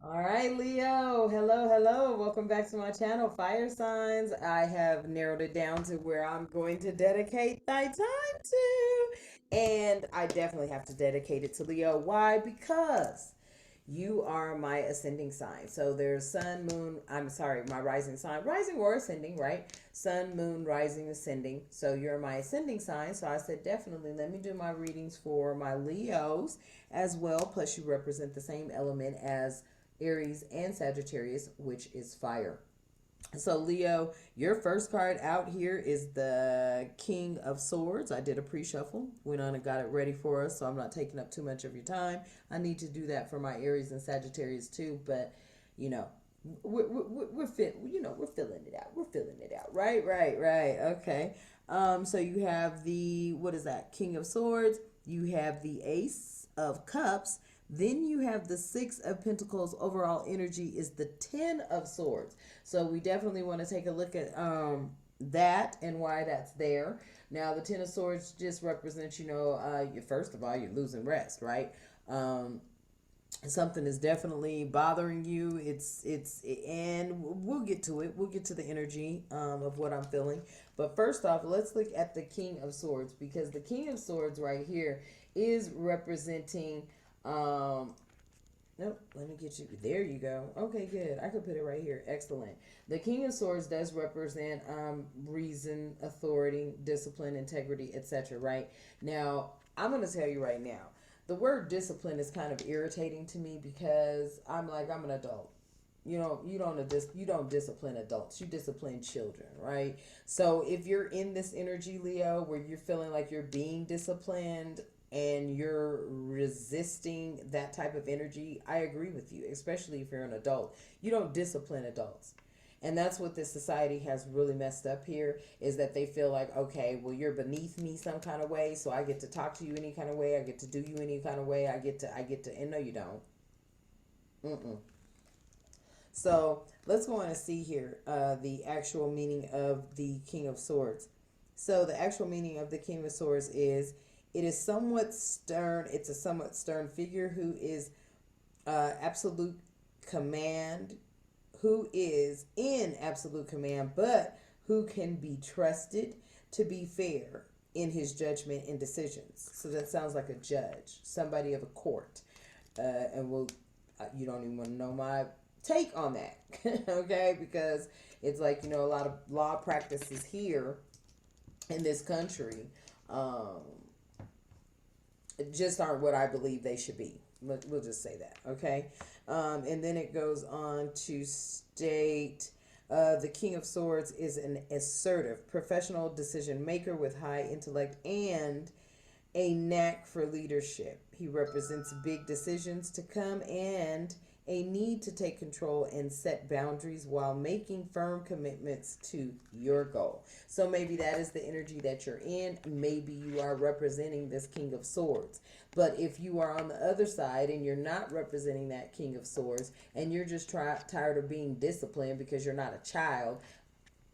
All right, Leo. Hello, hello. Welcome back to my channel, Fire Signs. I have narrowed it down to where I'm going to dedicate my time to. And I definitely have to dedicate it to Leo. Why? Because you are my ascending sign. So there's sun, moon, I'm sorry, my rising sign, rising or ascending, right? Sun, moon, rising, ascending. So you're my ascending sign. So I said, definitely let me do my readings for my Leos as well. Plus, you represent the same element as Aries and Sagittarius, which is fire. So, Leo, your first card out here is the King of Swords. I did a pre shuffle, went on and got it ready for us, so I'm not taking up too much of your time. I need to do that for my Aries and Sagittarius too, but you know, we're filling it out. We're filling it out. Right, right, right. Okay. So you have the, what is that? King of Swords. You have the Ace of Cups. Then you have the Six of Pentacles. Overall energy is the Ten of Swords. So we definitely want to take a look at that and why that's there. Now, the Ten of Swords just represents, first of all, you're losing rest, right? Um, Something is definitely bothering you. And we'll get to it. We'll get to the energy of what I'm feeling. But first off, let's look at the King of Swords, because the King of Swords right here is representing nope, let me get you. There you go. Okay, good. I could put it right here. Excellent. The King of Swords does represent reason, authority, discipline, integrity, etc. Right now, I'm gonna tell you right now, the word discipline is kind of irritating to me because I'm an adult. You don't discipline adults. You discipline children, right? So if you're in this energy, Leo, where you're feeling like you're being disciplined and you're resisting that type of energy, I agree with you, especially if you're an adult. You don't discipline adults. And that's what this society has really messed up here, is that they feel like, okay, well, you're beneath me some kind of way, so I get to talk to you any kind of way, I get to do you any kind of way, and no, you don't. Mm-mm. So let's go on and see here the actual meaning of the King of Swords. So the actual meaning of the King of Swords is, it is somewhat stern. It's a somewhat stern figure who is absolute command, who is in absolute command, but who can be trusted to be fair in his judgment and decisions. So that sounds like a judge, somebody of a court. And you don't even want to know my take on that, okay? Because it's like, a lot of law practices here in this country um, just aren't what I believe they should be. We'll just say that, okay? And then it goes on to state the King of Swords is an assertive, professional decision maker with high intellect and a knack for leadership. He represents big decisions to come and a need to take control and set boundaries while making firm commitments to your goal. So maybe that is the energy that you're in. Maybe you are representing this King of Swords. But if you are on the other side and you're not representing that King of Swords and you're just tired of being disciplined because you're not a child,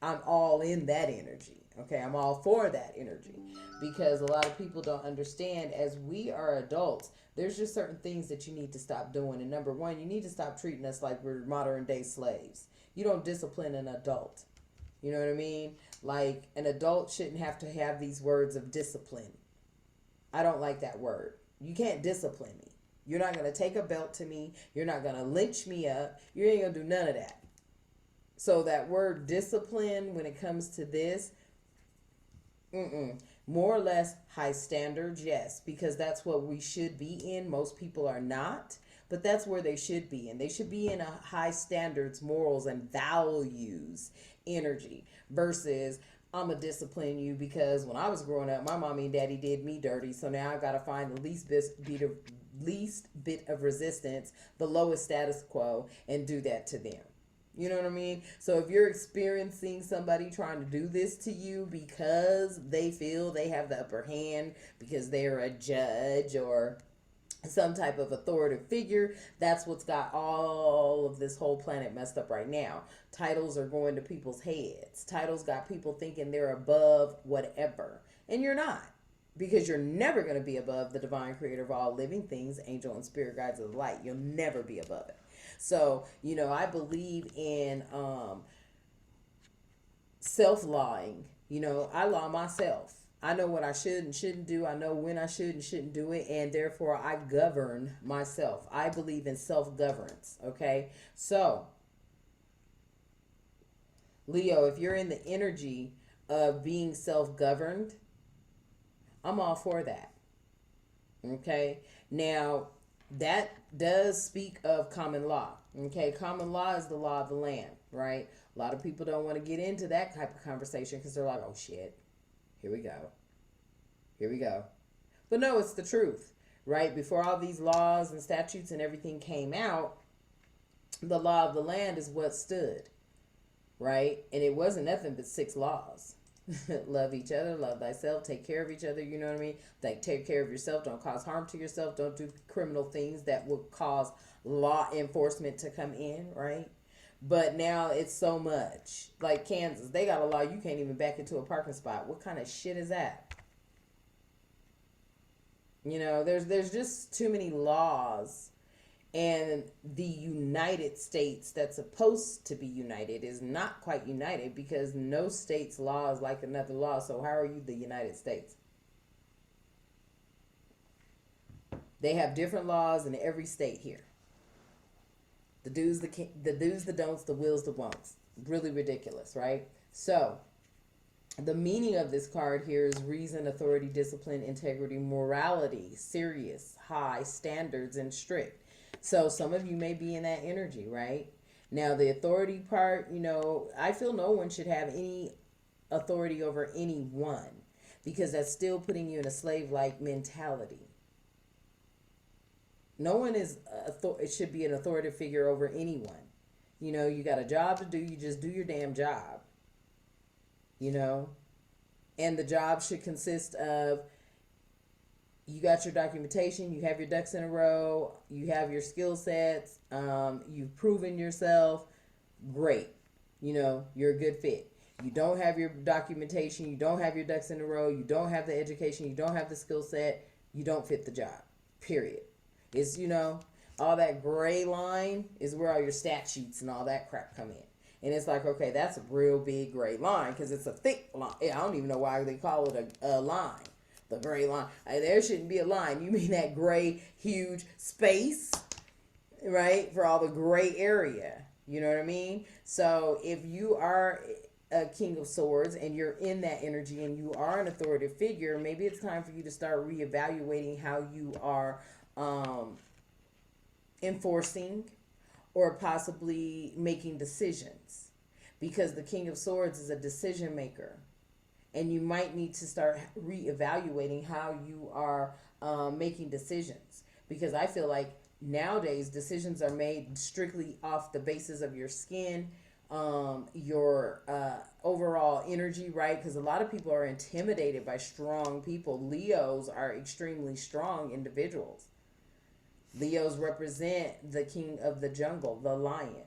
I'm all in that energy. Okay, I'm all for that energy, because a lot of people don't understand, as we are adults, there's just certain things that you need to stop doing. And number one, you need to stop treating us like we're modern day slaves. You don't discipline an adult. You know what I mean? Like, an adult shouldn't have to have these words of discipline. I don't like that word. You can't discipline me. You're not going to take a belt to me. You're not going to lynch me up. You ain't going to do none of that. So that word discipline, when it comes to this, more or less high standards, yes, because that's what we should be in. Most people are not, but that's where they should be. And they should be in a high standards, morals, and values energy versus, I'm going to discipline you because when I was growing up, my mommy and daddy did me dirty. So now I got to find the least bit of resistance, the lowest status quo, and do that to them. You know what I mean? So if you're experiencing somebody trying to do this to you because they feel they have the upper hand, because they're a judge or some type of authoritative figure, that's what's got all of this whole planet messed up right now. Titles are going to people's heads. Titles got people thinking they're above whatever. And you're not. Because you're never going to be above the divine creator of all living things, angel and spirit guides of the light. You'll never be above it. So, I believe in self-lying. I law myself. I know what I should and shouldn't do. I know when I should and shouldn't do it, and therefore I govern myself. I believe in self-governance, okay? So, Leo, if you're in the energy of being self-governed, I'm all for that. Okay? Now, that does speak of common law. Okay? Common law is the law of the land, right? A lot of people don't want to get into that type of conversation because they're like, oh shit, here we go. Here we go. But no, it's the truth, right? Before all these laws and statutes and everything came out, the law of the land is what stood, right? And it wasn't nothing but 6 laws. Love each other, love thyself, take care of each other, you know what I mean? Like, take care of yourself, don't cause harm to yourself, don't do criminal things that would cause law enforcement to come in, right? But now it's so much. Like Kansas, they got a law you can't even back into a parking spot. What kind of shit is that? There's just too many laws. And the United States that's supposed to be united is not quite united because no state's law is like another law. So how are you the United States? They have different laws in every state here. The do's, the don'ts, the wills, the won'ts. Really ridiculous, right? So the meaning of this card here is reason, authority, discipline, integrity, morality, serious, high standards, and strict. So some of you may be in that energy, right? Now, the authority part, I feel no one should have any authority over anyone because that's still putting you in a slave-like mentality. No one it should be an authoritative figure over anyone. You got a job to do, you just do your damn job. And the job should consist of you got your documentation, you have your ducks in a row, you have your skill sets, you've proven yourself, great. You're a good fit. You don't have your documentation, you don't have your ducks in a row, you don't have the education, you don't have the skill set, you don't fit the job, period. It's, all that gray line is where all your statutes and all that crap come in. And it's like, okay, that's a real big gray line because it's a thick line. I don't even know why they call it a line. The gray line. There shouldn't be a line. You mean that gray, huge space, right? For all the gray area. You know what I mean? So if you are a King of Swords and you're in that energy and you are an authoritative figure, maybe it's time for you to start reevaluating how you are enforcing or possibly making decisions. Because the King of Swords is a decision maker. And you might need to start reevaluating how you are making decisions. Because I feel like nowadays decisions are made strictly off the basis of your skin, your overall energy, right? Because a lot of people are intimidated by strong people. Leos are extremely strong individuals. Leos represent the king of the jungle, the lion.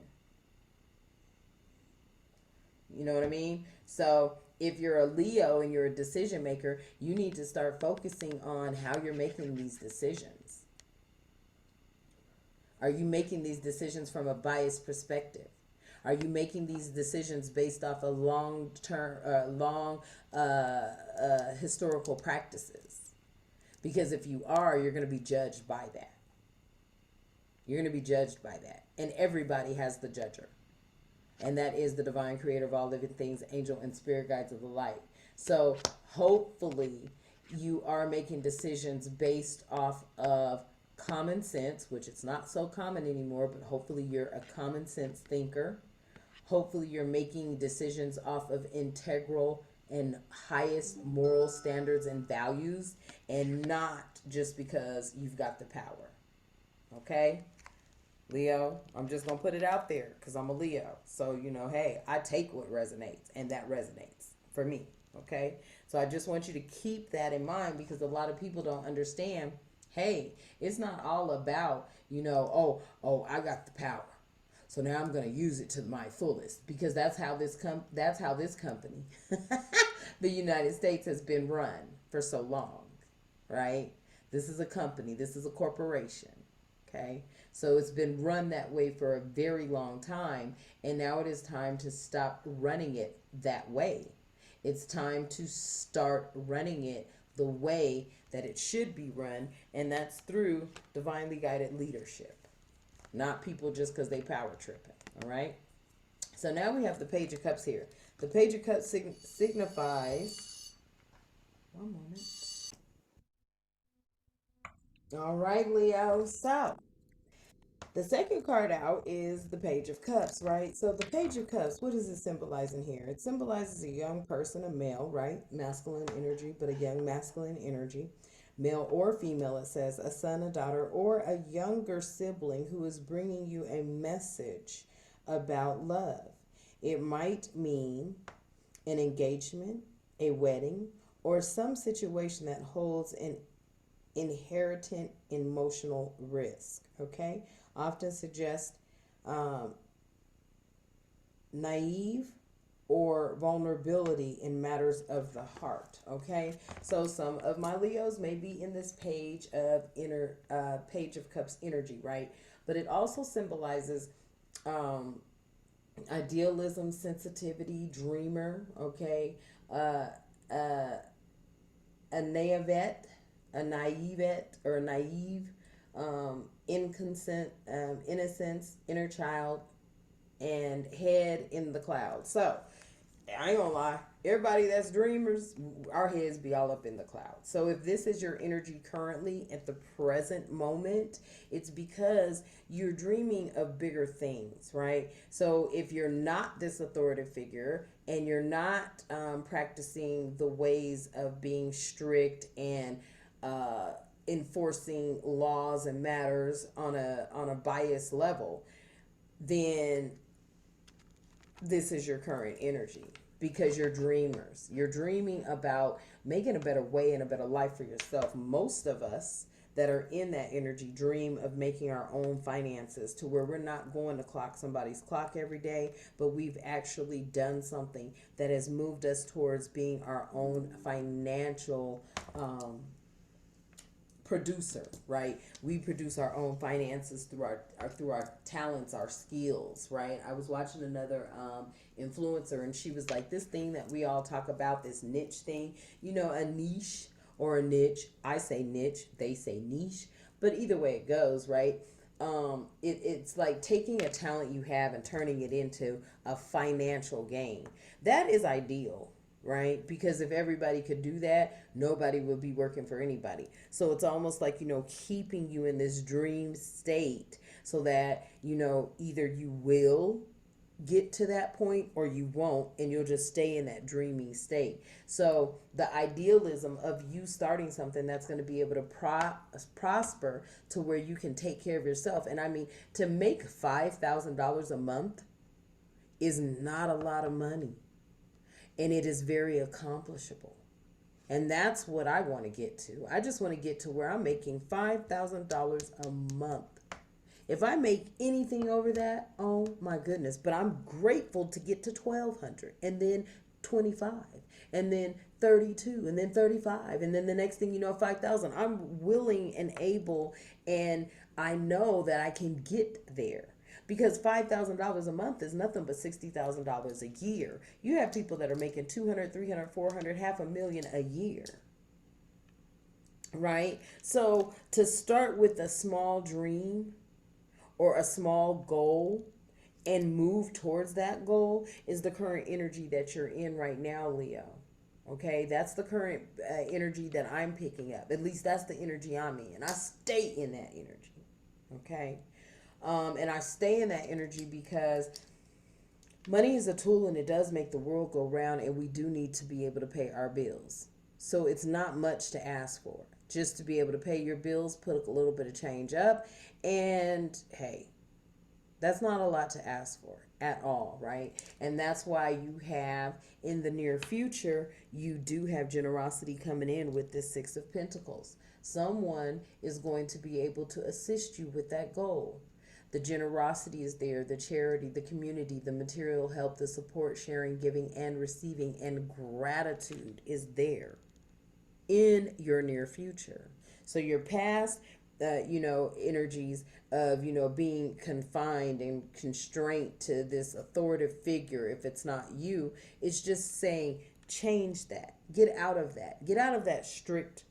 You know what I mean? So if you're a Leo and you're a decision maker, you need to start focusing on how you're making these decisions. Are you making these decisions from a biased perspective? Are you making these decisions based off of long historical practices? Because if you are, you're going to be judged by that. You're going to be judged by that. And everybody has the judger. And that is the divine creator of all living things, angel and spirit guides of the light. So hopefully you are making decisions based off of common sense, which it's not so common anymore, but hopefully you're a common sense thinker. Hopefully you're making decisions off of integral and highest moral standards and values and not just because you've got the power. Okay? Leo, I'm just going to put it out there because I'm a Leo. So, hey, I take what resonates, and that resonates for me, okay? So I just want you to keep that in mind because a lot of people don't understand, hey, it's not all about, I got the power. So now I'm going to use it to my fullest because that's how this company, the United States, has been run for so long, right? This is a company. This is a corporation. Okay. So it's been run that way for a very long time. And now it is time to stop running it that way. It's time to start running it the way that it should be run. And that's through divinely guided leadership, not people just because they power tripping. All right. So now we have the Page of Cups here. The Page of Cups signifies. One moment. All right, Leo. So the second card out is the Page of Cups, right? So the Page of Cups, what does it symbolize in here? It symbolizes a young person, a male, right? Masculine energy, but a young masculine energy. Male or female, it says, a son, a daughter, or a younger sibling who is bringing you a message about love. It might mean an engagement, a wedding, or some situation that holds an inherent emotional risk, okay? Often suggest um, naive or vulnerability in matters of the heart, okay? So some of my Leos may be in this page of Page of Cups energy, right? But it also symbolizes um, idealism, sensitivity, dreamer, okay? Uh, uh, a naivete, or a naive, innocence, inner child, and head in the clouds. So I ain't gonna lie, everybody that's dreamers, our heads be all up in the clouds. So if this is your energy currently at the present moment, it's because you're dreaming of bigger things, right? So if you're not this authoritative figure and you're not practicing the ways of being strict and enforcing laws and matters on a biased level, then this is your current energy, because you're dreamers. You're dreaming about making a better way and a better life for yourself. Most of us that are in that energy dream of making our own finances to where we're not going to clock somebody's clock every day, but we've actually done something that has moved us towards being our own financial producer, right? We produce our own finances through our talents, our skills, right? I was watching another influencer, and she was like, this thing that we all talk about, this niche thing, a niche or a niche. I say niche, they say niche, but either way it goes, right? It's like taking a talent you have and turning it into a financial gain. That is ideal, right? Because if everybody could do that, nobody would be working for anybody. So it's almost like, keeping you in this dream state so that, either you will get to that point or you won't, and you'll just stay in that dreaming state. So the idealism of you starting something that's going to be able to prosper to where you can take care of yourself. And I mean, to make $5,000 a month is not a lot of money, and it is very accomplishable. And that's what I want to get to. I just want to get to where I'm making $5,000 a month. If I make anything over that, oh my goodness. But I'm grateful to get to 1,200, and then 25, and then 32, and then 35, and then the next thing you know, 5,000. I'm willing and able, and I know that I can get there. Because $5,000 a month is nothing but $60,000 a year. You have people that are making 200, 300, 400, $500,000 a year. Right? So to start with a small dream or a small goal and move towards that goal is the current energy that you're in right now, Leo. Okay, that's the current energy that I'm picking up. At least that's the energy I'm in. I stay in that energy. Okay. And I stay in that energy because money is a tool, and it does make the world go round, and we do need to be able to pay our bills. So it's not much to ask for. Just to be able to pay your bills, put a little bit of change up, and hey, that's not a lot to ask for at all, right? And that's why you have, in the near future, you do have generosity coming in with this Six of Pentacles. Someone is going to be able to assist you with that goal. The generosity is there, the charity, the community, the material help, the support, sharing, giving, and receiving, and gratitude is there in your near future. So your past energies of, being confined and constrained to this authoritative figure. If it's not you, it's just saying, change that. Get out of that. Get out of that strict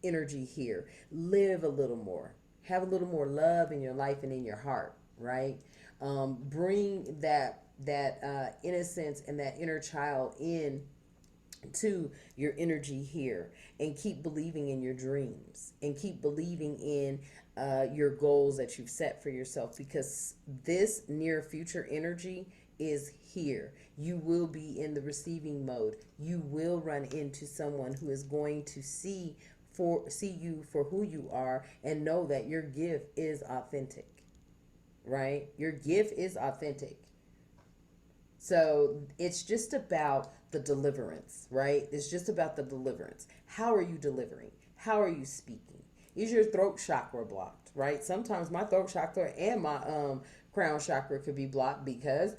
energy here. Live a little more. Have a little more love in your life and in your heart, right? Bring that innocence and that inner child in to your energy here, and keep believing in your dreams, and keep believing in your goals that you've set for yourself, because this near future energy is here. You will be in the receiving mode. You will run into someone who is going to see you for who you are, and know that your gift is authentic, right? Your gift is authentic. So it's just about the deliverance, right? It's just about the deliverance. How are you delivering? How are you speaking? Is your throat chakra blocked, right? Sometimes my throat chakra and my crown chakra could be blocked because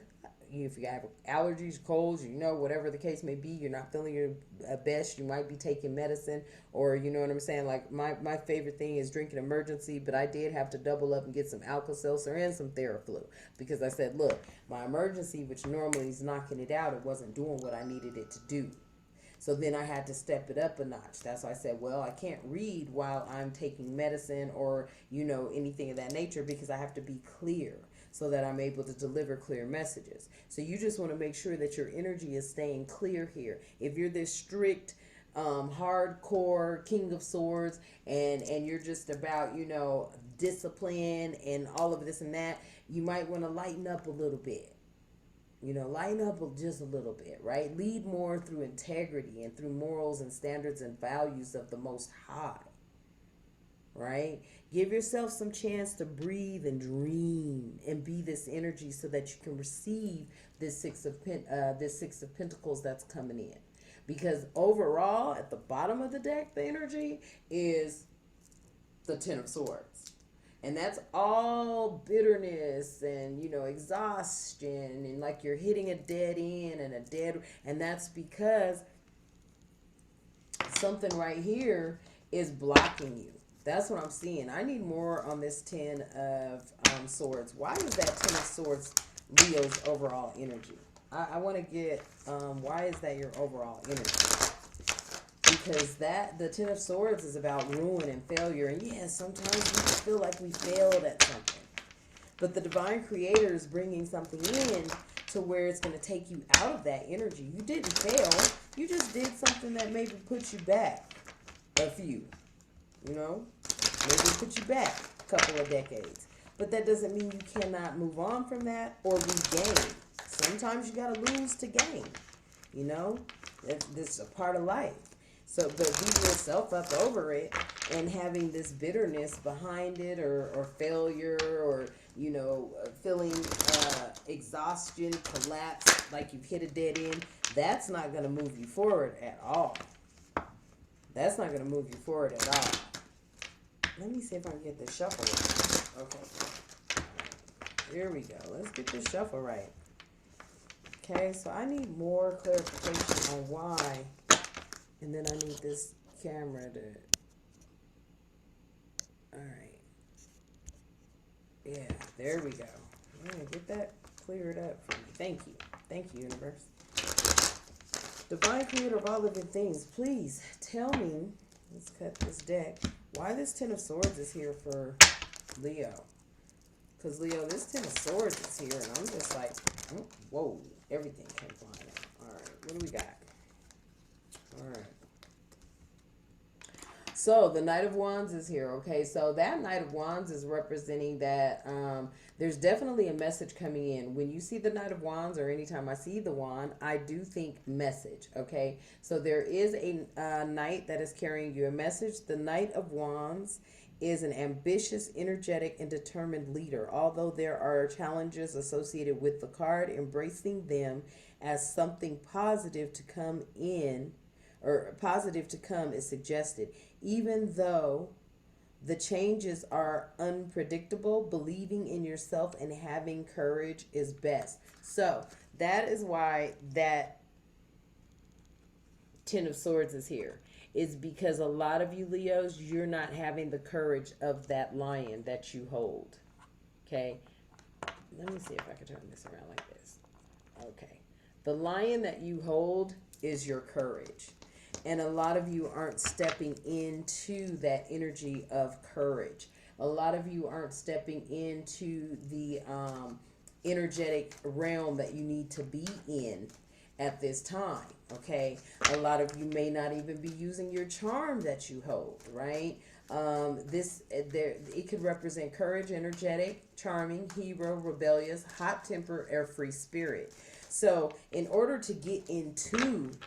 if you have allergies, colds, whatever the case may be, you're not feeling your best, you might be taking medicine, or you know what I'm saying? Like my favorite thing is drinking Emergency, but I did have to double up and get some Alka-Seltzer and some Theraflu, because I said, look, my Emergency, which normally is knocking it out, it wasn't doing what I needed it to do. So then I had to step it up a notch. That's why I said, well, I can't read while I'm taking medicine or, anything of that nature, because I have to be clear so that I'm able to deliver clear messages. So you just want to make sure that your energy is staying clear here. If you're this strict, hardcore King of Swords, and you're just about, discipline and all of this and that, you might want to lighten up a little bit. Lighten up just a little bit, right? Lead more through integrity and through morals and standards and values of the Most High, right? Give yourself some chance to breathe and dream and be this energy, so that you can receive this Six of Pentacles that's coming in. Because overall, at the bottom of the deck, the energy is the Ten of Swords. And that's all bitterness and, exhaustion, and like you're hitting a dead end and that's because something right here is blocking you. That's what I'm seeing. I need more on this Ten of Swords. Why is that Ten of Swords Leo's overall energy? I want to get, why is that your overall energy? Because the Ten of Swords is about ruin and failure. And yes, sometimes we feel like we failed at something. But the Divine Creator is bringing something in to where it's going to take you out of that energy. You didn't fail. You just did something that maybe put you back a few. Maybe put you back a couple of decades. But that doesn't mean you cannot move on from that or regain. Sometimes you got to lose to gain. This is a part of life. So, but beating yourself up over it and having this bitterness behind it, or failure, or, feeling exhaustion, collapse, like you've hit a dead end, that's not going to move you forward at all. That's not going to move you forward at all. Let me see if I can get this shuffle right. Okay. Here we go. Let's get this shuffle right. Okay, so I need more clarification on why. And then I need this camera to... Alright. Yeah, there we go. Yeah, get that cleared up for me. Thank you. Thank you, universe. Divine Creator of all living things, please tell me, let's cut this deck, why this Ten of Swords is here for Leo. Because, Leo, this Ten of Swords is here, and I'm just like, oh, whoa, everything came flying out. Alright, what do we got? Alright. So, the Knight of Wands is here, okay? So, that Knight of Wands is representing that there's definitely a message coming in. When you see the Knight of Wands, or anytime I see the wand, I do think message, okay? So, there is a knight that is carrying you a message. The Knight of Wands is an ambitious, energetic, and determined leader. Although there are challenges associated with the card, embracing them as something positive to come in, or positive to come, is suggested. Even though the changes are unpredictable, believing in yourself and having courage is best. So that is why that Ten of Swords is here. is because a lot of you Leos, you're not having the courage of that lion that you hold. Okay, let me see if I can turn this around like this. Okay, the lion that you hold is your courage, and a lot of you aren't stepping into that energy of courage. A lot of you aren't stepping into the energetic realm that you need to be in at this time. Okay, a lot of you may not even be using your charm that you hold, right? This there it could represent courage, energetic, charming, hero, rebellious, hot temper, or free spirit. So in order to get into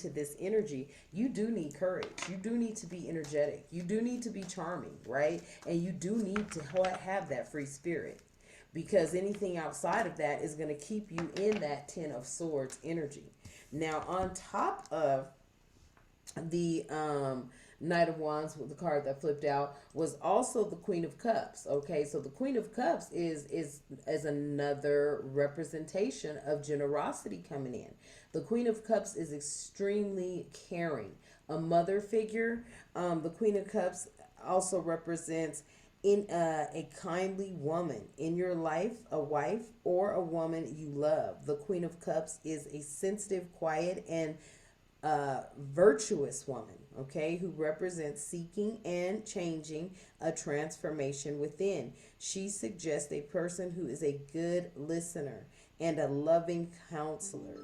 this energy, you do need courage. You do need to be energetic. You do need to be charming, right? And you do need to have that free spirit, because anything outside of that is going to keep you in that Ten of Swords energy. Now, on top of the Knight of Wands, with the card that flipped out, was also the Queen of Cups. Okay, so the Queen of Cups is another representation of generosity coming in. The Queen of Cups is extremely caring, a mother figure. The Queen of Cups also represents in a kindly woman in your life, a wife or a woman you love. The Queen of Cups is a sensitive, quiet, and virtuous woman, okay, who represents seeking and changing a transformation within. She suggests a person who is a good listener and a loving counselor.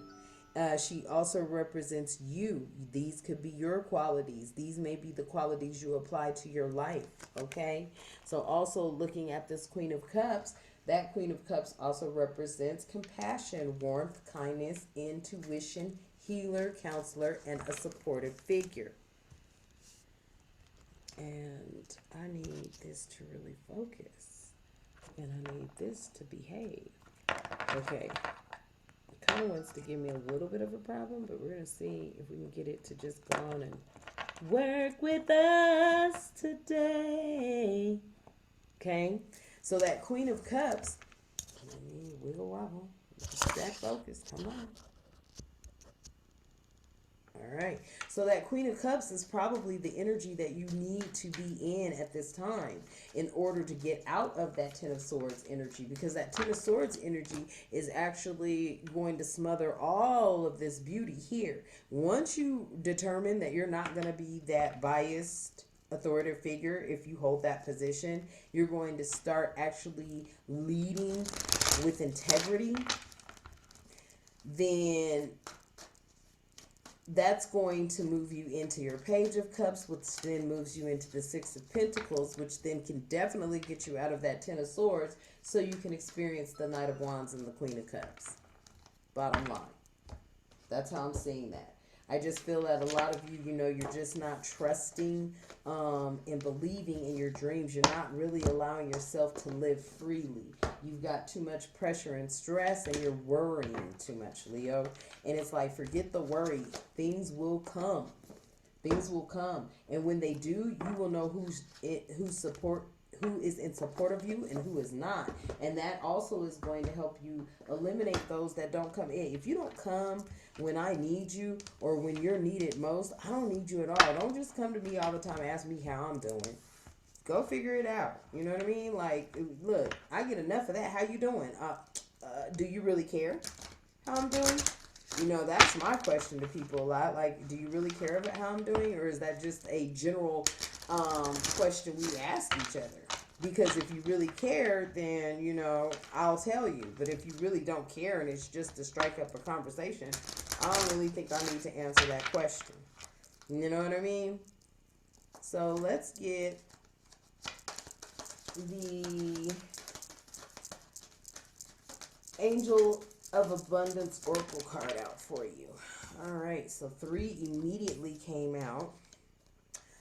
She also represents you. These could be your qualities. These may be the qualities you apply to your life, okay? So also looking at this Queen of Cups, that Queen of Cups also represents compassion, warmth, kindness, intuition, healer, counselor, and a supportive figure. And I need this to really focus. And I need this to behave. Okay. It kind of wants to give me a little bit of a problem, but we're going to see if we can get it to just go on and work with us today. Okay. So that Queen of Cups, let me wiggle wobble. That focus. Come on. All right. So that Queen of Cups is probably the energy that you need to be in at this time in order to get out of that Ten of Swords energy, because that Ten of Swords energy is actually going to smother all of this beauty here. Once you determine that you're not going to be that biased authoritative figure, if you hold that position, you're going to start actually leading with integrity, then that's going to move you into your Page of Cups, which then moves you into the Six of Pentacles, which then can definitely get you out of that Ten of Swords so you can experience the Knight of Wands and the Queen of Cups. Bottom line. That's how I'm seeing that. I just feel that a lot of you, you're just not trusting and believing in your dreams. You're not really allowing yourself to live freely. You've got too much pressure and stress, and you're worrying too much, Leo. And it's like, forget the worry. Things will come. Things will come. And when they do, you will know who is in support of you and who is not. And that also is going to help you eliminate those that don't come in. If you don't come when I need you or when you're needed most, I don't need you at all. Don't just come to me all the time and ask me how I'm doing. Go figure it out. You know what I mean? Like, look, I get enough of that. How you doing? Do you really care how I'm doing? That's my question to people a lot. Like, do you really care about how I'm doing? Or is that just a general question we ask each other? Because if you really care, then, I'll tell you. But if you really don't care and it's just to strike up a conversation, I don't really think I need to answer that question. You know what I mean? So let's get the Angel of Abundance Oracle card out for you. All right, so 3 immediately came out.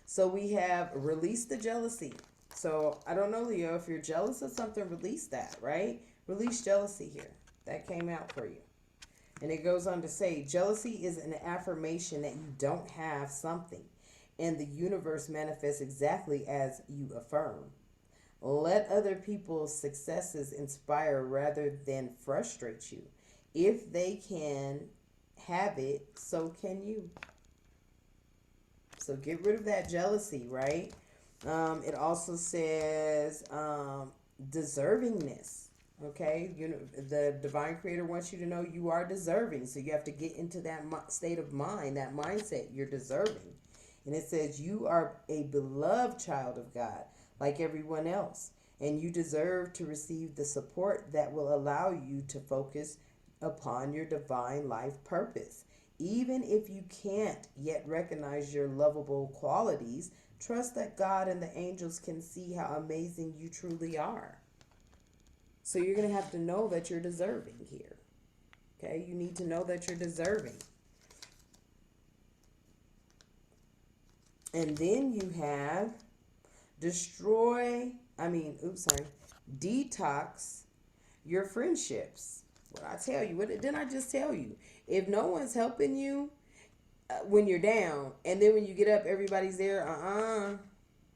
So we have release the jealousy. So I don't know, Leo, if you're jealous of something, release that, right? Release jealousy here. That came out for you. And it goes on to say, jealousy is an affirmation that you don't have something, and the universe manifests exactly as you affirm. Let other people's successes inspire rather than frustrate you. If they can have it, so can you. So get rid of that jealousy, right? It also says deservingness. Okay, you know, the divine creator wants you to know you are deserving. So you have to get into that state of mind, that mindset. You're deserving. And it says you are a beloved child of God, like everyone else. And you deserve to receive the support that will allow you to focus upon your divine life purpose. Even if you can't yet recognize your lovable qualities, trust that God and the angels can see how amazing you truly are. So you're going to have to know that you're deserving here. Okay? You need to know that you're deserving. And then you have detox your friendships. What I tell you, what didn't I just tell you? If no one's helping you when you're down, and then when you get up, everybody's there,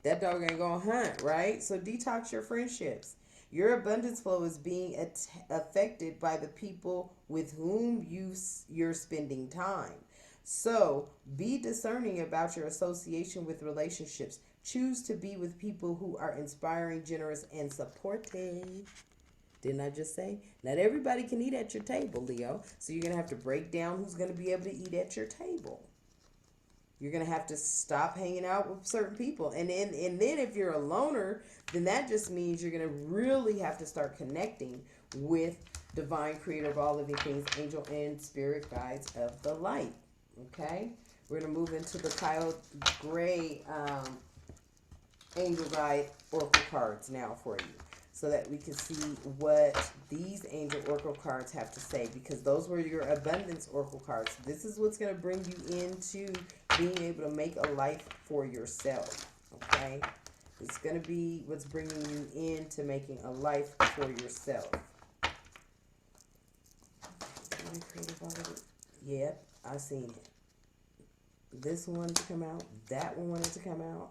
that dog ain't gonna hunt, right? So detox your friendships. Your abundance flow is being affected by the people with whom you're spending time. So be discerning about your association with relationships. Choose to be with people who are inspiring, generous, and supportive. Didn't I just say? Not everybody can eat at your table, Leo. So you're going to have to break down who's going to be able to eat at your table. You're going to have to stop hanging out with certain people. And then if you're a loner, then that just means you're going to really have to start connecting with divine creator of all living things, angel and spirit guides of the light. Okay? We're going to move into the Kyle Gray angel guide oracle cards now for you, so that we can see what these angel oracle cards have to say, because those were your abundance oracle cards. This is what's going to bring you into being able to make a life for yourself. Okay? It's going to be what's bringing you into making a life for yourself. Yep, I seen it. This one wanted to come out. That one wanted to come out.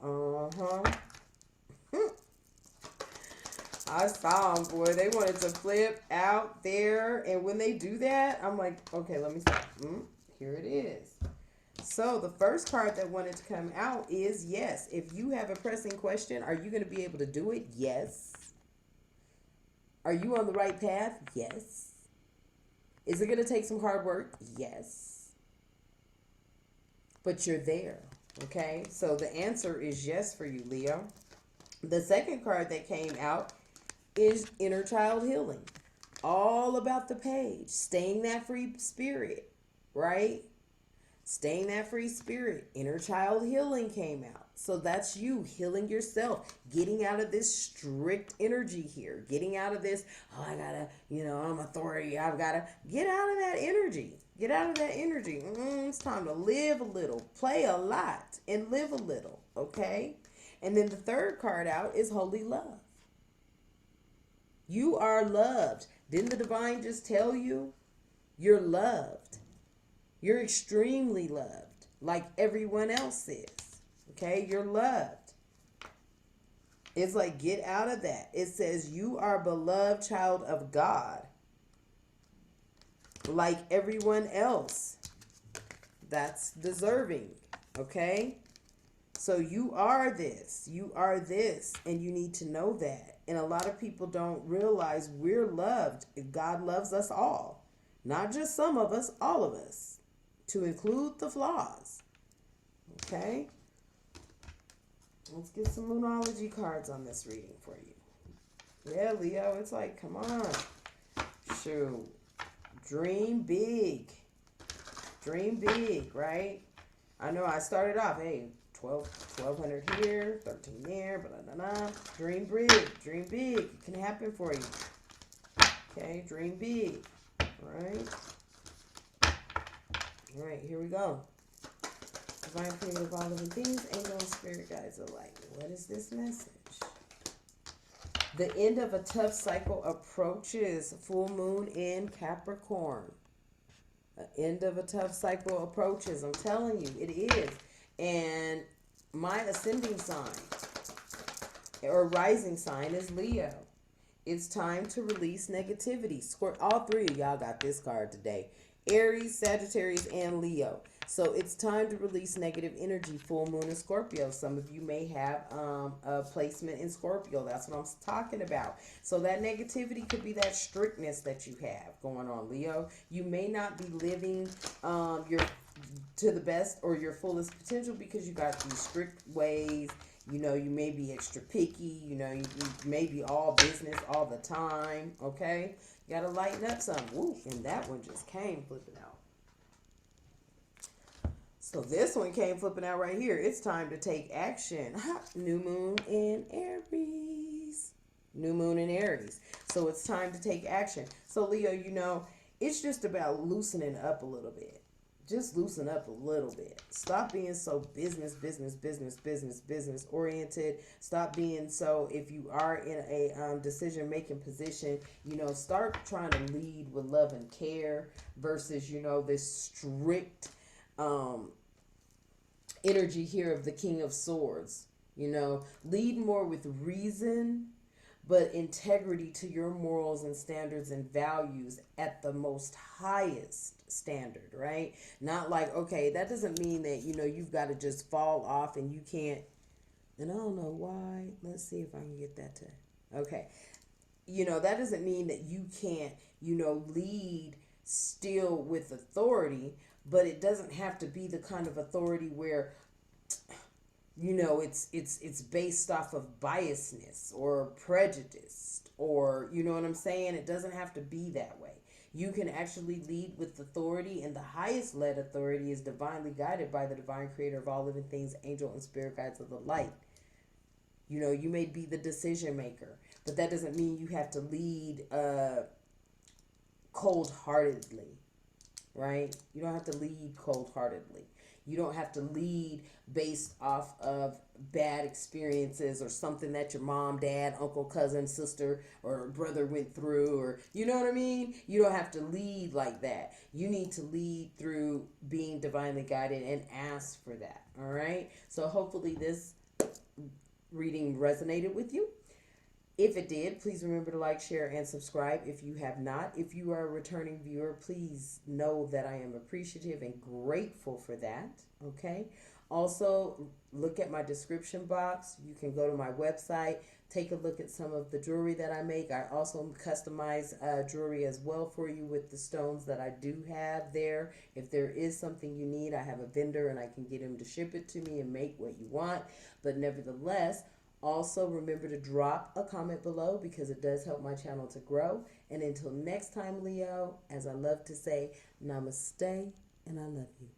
I saw them, boy. They wanted to flip out there. And when they do that, I'm like, okay, let me stop. Here it is. So the first card that wanted to come out is yes. If you have a pressing question, are you going to be able to do it? Yes. Are you on the right path? Yes. Is it going to take some hard work? Yes. But you're there. Okay? So the answer is yes for you, Leo. The second card that came out is inner child healing. All about the page. Staying that free spirit, right? Staying that free spirit. Inner child healing came out. So that's you healing yourself. Getting out of this strict energy here. Getting out of this, I gotta, I'm authority. I've gotta get out of that energy. Get out of that energy. It's time to live a little, play a lot, and live a little, okay? And then the third card out is holy love. You are loved. Didn't the divine just tell you? You're loved. You're extremely loved, like everyone else is. Okay? You're loved. It's like, get out of that. It says you are a beloved child of God, like everyone else. That's deserving. Okay? So you are this. You are this. And you need to know that. And a lot of people don't realize we're loved. God loves us all. Not just some of us, all of us. To include the flaws. Okay? Let's get some Moonology cards on this reading for you. Yeah, Leo, it's like, come on. Shoot. Dream big. Dream big, right? I know I started off, hey, 1200 here, 13 there, blah, blah, blah. Dream big, dream big. It can happen for you. Okay, dream big. All right, here we go. Divine creator of all living things, angel and spirit guides alike. What is this message? The end of a tough cycle approaches. Full moon in Capricorn. The end of a tough cycle approaches. I'm telling you, it is. And my ascending sign or rising sign is Leo. It's time to release negativity. All three of y'all got this card today. Aries, Sagittarius, and Leo. So it's time to release negative energy. Full moon in Scorpio. Some of you may have a placement in Scorpio. That's what I'm talking about. So that negativity could be that strictness that you have going on, Leo. You may not be living your to the best or your fullest potential because you got these strict ways. You know, you may be extra picky. You know, you may be all business all the time. Okay, you gotta lighten up some. Woo, and that one just came flipping out. So this one came flipping out right here. It's time to take action. New moon in Aries. New moon in Aries. So it's time to take action. So Leo, you know, it's just about loosening up a little bit. Just loosen up a little bit. Stop being so business oriented. Stop being so, if you are in a decision making position, you know, start trying to lead with love and care versus, you know, this strict energy here of the King of Swords. You know, lead more with reason, but integrity to your morals and standards and values at the most highest standard, right? Not like, okay, that doesn't mean that, you know, you've got to just fall off and you can't, and I don't know why. Let's see if I can get that to, okay. You know, that doesn't mean that you can't, you know, lead still with authority, but it doesn't have to be the kind of authority where, you know, it's based off of biasness or prejudice, or, you know what I'm saying? It doesn't have to be that way. You can actually lead with authority, and the highest led authority is divinely guided by the divine creator of all living things, angel and spirit guides of the light. You know, you may be the decision maker, but that doesn't mean you have to lead cold-heartedly, right? You don't have to lead cold-heartedly. You don't have to lead based off of bad experiences or something that your mom, dad, uncle, cousin, sister, or brother went through, or, you know what I mean? You don't have to lead like that. You need to lead through being divinely guided and ask for that, all right? So hopefully this reading resonated with you. If it did, please remember to like, share, and subscribe if you have not. If you are a returning viewer, please know that I am appreciative and grateful for that, okay? Also, look at my description box. You can go to my website, take a look at some of the jewelry that I make. I also customize jewelry as well for you with the stones that I do have there. If there is something you need, I have a vendor and I can get him to ship it to me and make what you want. But nevertheless, also, remember to drop a comment below because it does help my channel to grow. And until next time, Leo, as I love to say, namaste, and I love you.